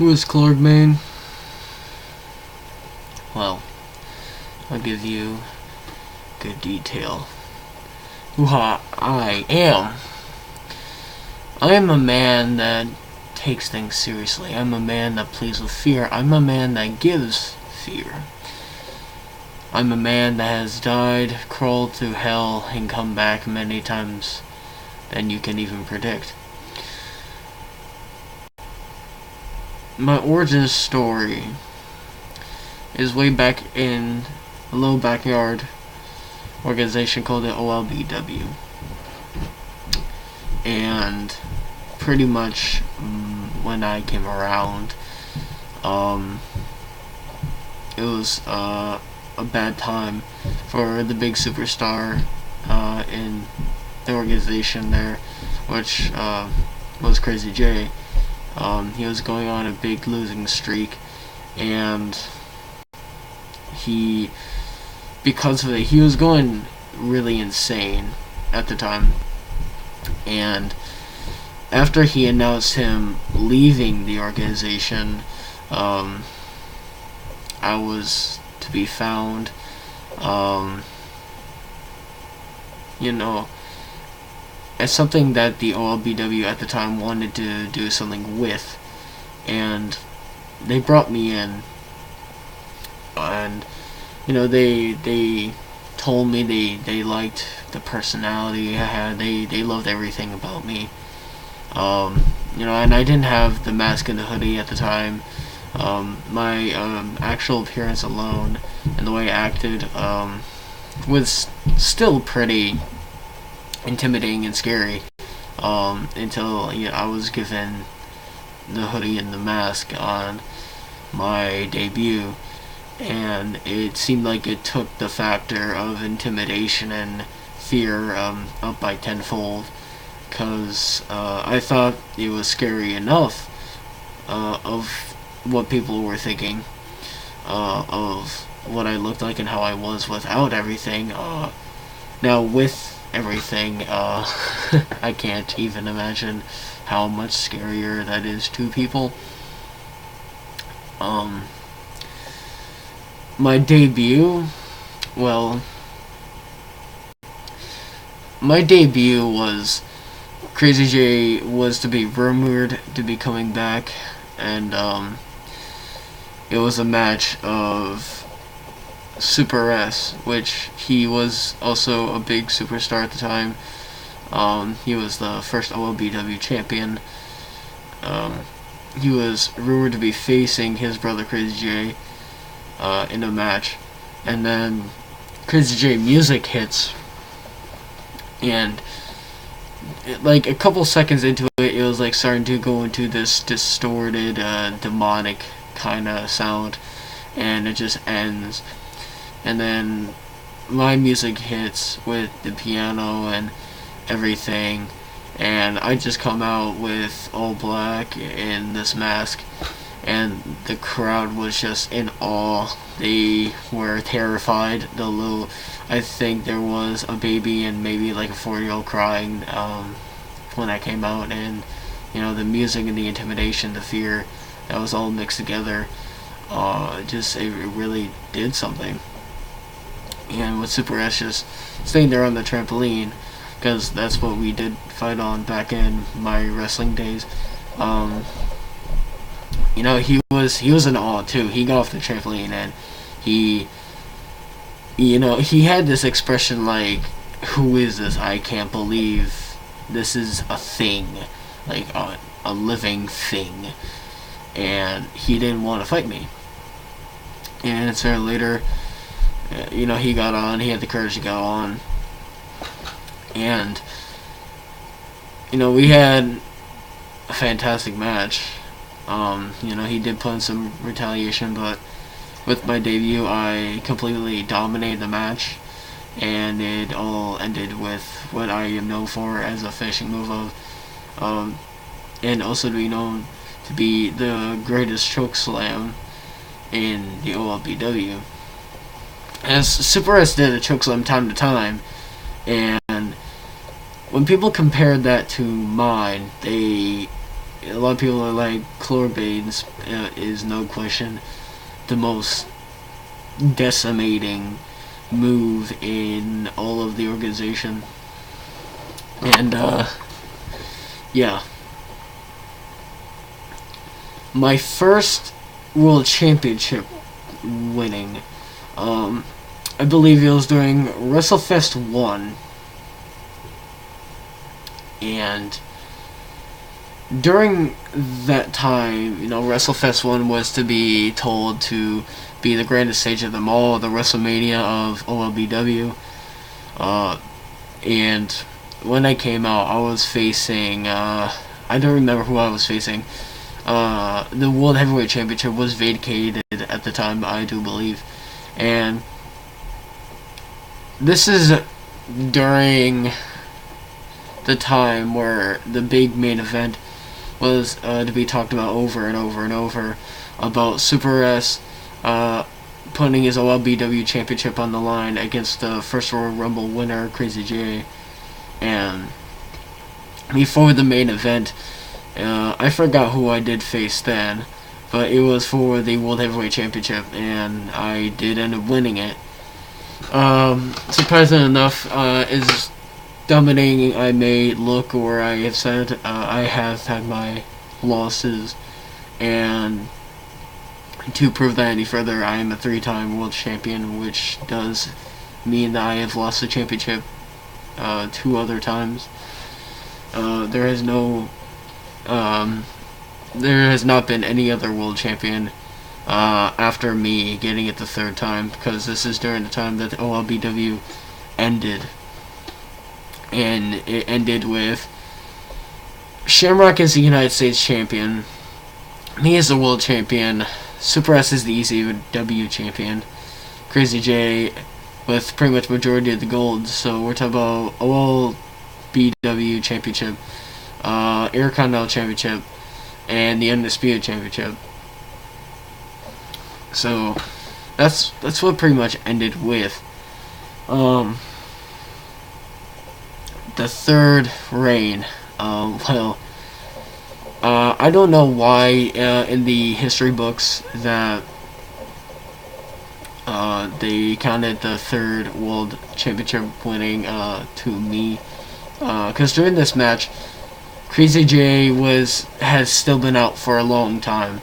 Who is Klorgbane? Well, I'll give you good detail. Who I am. I am a man that takes things seriously. I'm a man that plays with fear. I'm a man that gives fear. I'm a man that has died, crawled through hell, and come back many times than you can even predict. My origin story is way back in a little backyard organization called the OLBW. And pretty much when I came around, it was a bad time for the big superstar in the organization there, which was Crazy J. He was going on a big losing streak, and because of it, he was going really insane at the time. And after he announced him leaving the organization, I was to be found. As something that the OLBW at the time wanted to do something with, and they brought me in, and they told me they liked the personality I had. They loved everything about me. And I didn't have the mask and the hoodie at the time. My actual appearance alone and the way I acted was still pretty intimidating and scary until I was given the hoodie and the mask on my debut, and it seemed like it took the factor of intimidation and fear up by tenfold, because I thought it was scary enough of what people were thinking of what I looked like and how I was without everything. Now with everything, I can't even imagine how much scarier that is to people. My debut, was Crazy J was to be rumored to be coming back, and it was a match of Super S, which he was also a big superstar at the time. He was the first OLBW champion. He was rumored to be facing his brother Crazy J in a match, and then Crazy J music hits, and like a couple seconds into it, it was like starting to go into this distorted, demonic kind of sound, and it just ends. And then my music hits with the piano and everything, and I just come out with all black in this mask, and the crowd was just in awe. They were terrified. I think there was a baby and maybe like a 4-year-old crying when I came out, and the music and the intimidation, the fear, that was all mixed together. It really did something. And with Super S just staying there on the trampoline, because that's what we did fight on back in my wrestling days. He was in awe too. He got off the trampoline and he had this expression like, "Who is this? I can't believe this is a thing, like a living thing." And he didn't want to fight me. And so later, he got on. He had the courage to go on, and we had a fantastic match. He did put in some retaliation, but with my debut, I completely dominated the match, and it all ended with what I am known for as a finishing move of, and also to be known to be the greatest choke slam in the OLBW. As Super S did a chokeslam time to time, and when people compared that to mine, they a lot of people are like, Klorgbane is no question the most decimating move in all of the organization. And yeah, my first world championship winning, I believe it was during WrestleFest 1, and during that time, WrestleFest 1 was to be told to be the grandest stage of them all, the WrestleMania of OLBW. And when I came out, I was facing, I don't remember who I was facing. The World Heavyweight Championship was vacated at the time, I do believe. And this is during the time where the big main event was to be talked about over and over and over, about Super S putting his OLBW championship on the line against the first Royal Rumble winner, Crazy J. And before the main event, I forgot who I did face then, but it was for the World Heavyweight Championship, and I did end up winning it. Surprisingly enough, as dominating I may look, or I have said, I have had my losses, and to prove that any further, I am a 3-time world champion, which does mean that I have lost the championship 2 other times. There has not been any other world champion after me getting it the 3rd time, because this is during the time that the OLBW ended. And it ended with Shamrock as the United States champion, me as the world champion, Super S is the ECW champion, Crazy J with pretty much majority of the gold. So we're talking about OLBW championship, Intercontinental championship, and the Undisputed championship. So that's what pretty much ended with. The 3rd reign. I don't know why in the history books that they counted the 3rd world championship winning to me, because during this match, Crazy J has still been out for a long time.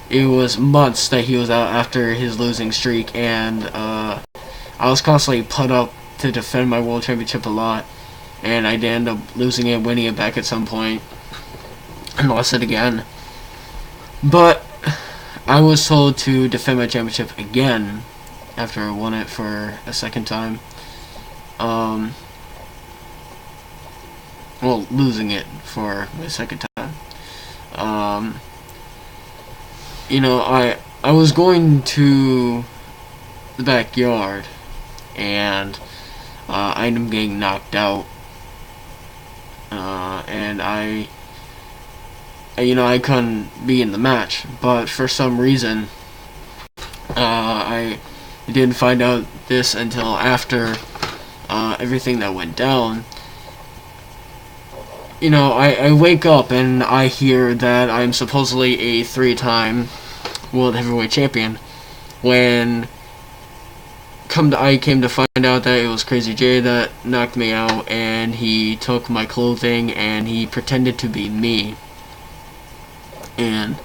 It was months that he was out after his losing streak, and I was constantly put up to defend my world championship a lot, and I did end up losing it, winning it back at some point, and lost it again. But I was told to defend my championship again after I won it for a 2nd time. Well, losing it for my 2nd time. I was going to the backyard, and I ended up getting knocked out, and I couldn't be in the match, but for some reason, I didn't find out this until after everything that went down. I wake up and I hear that I'm supposedly a 3-time World Heavyweight Champion, when I came to find out that it was Crazy J that knocked me out, and he took my clothing and he pretended to be me. And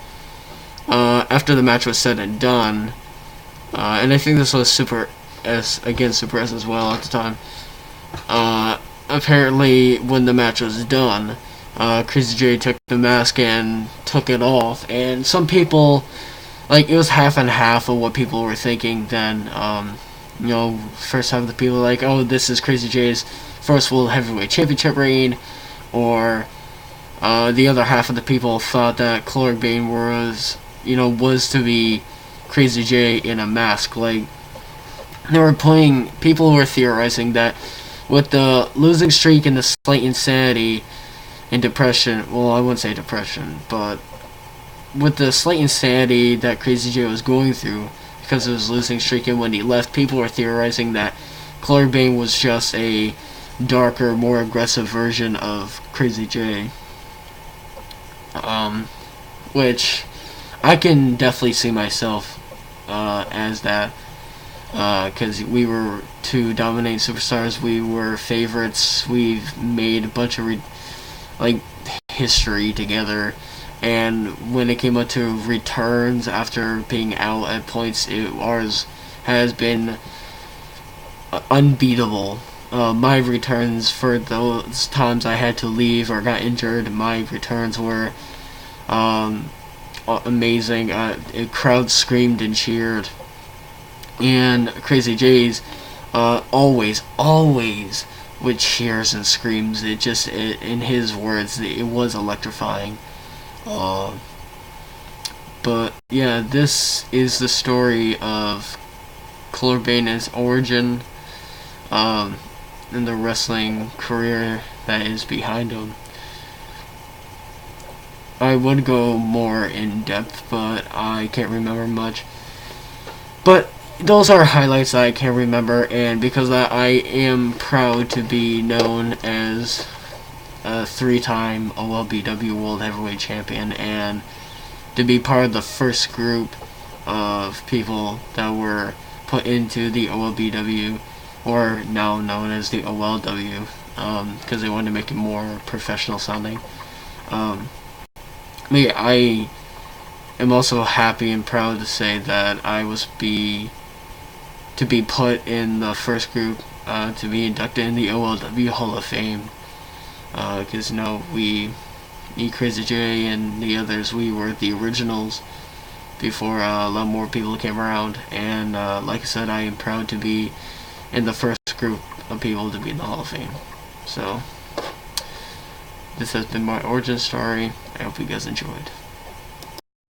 after the match was said and done, and I think this was Super S as well at the time, apparently when the match was done, Crazy J took the mask and took it off, and some people, it was half and half of what people were thinking then. First half of the people were like, oh, this is Crazy J's first World Heavyweight Championship reign, or the other half of the people thought that Klorgbane was to be Crazy J in a mask. People were theorizing that with the losing streak and the slight insanity and depression, well, I wouldn't say depression, but with the slight insanity that Crazy J was going through because of his losing streak, and when he left, people were theorizing that Klorgbane was just a darker, more aggressive version of Crazy J. which I can definitely see myself as that, because we were two dominant superstars. We were favorites. We've made a bunch of like history together, and when it came up to returns after being out at points, ours has been unbeatable. My returns for those times I had to leave or got injured, my returns were amazing. Crowd screamed and cheered, and Crazy J's always with cheers and screams. In his words, it was electrifying. But yeah, this is the story of Klorgbane's origin, and the wrestling career that is behind him. I would go more in depth, but I can't remember much. But those are highlights that I can remember, and because I am proud to be known as a 3-time OLBW World Heavyweight Champion, and to be part of the first group of people that were put into the OLBW, or now known as the OLW, because they wanted to make it more professional sounding. I am also happy and proud to say that I was to be put in the first group to be inducted in the OLW Hall of Fame, because me, Crazy J, and the others, we were the originals before a lot more people came around, and like I said, I am proud to be in the first group of people to be in the Hall of Fame. So this has been my origin story. I hope you guys enjoyed.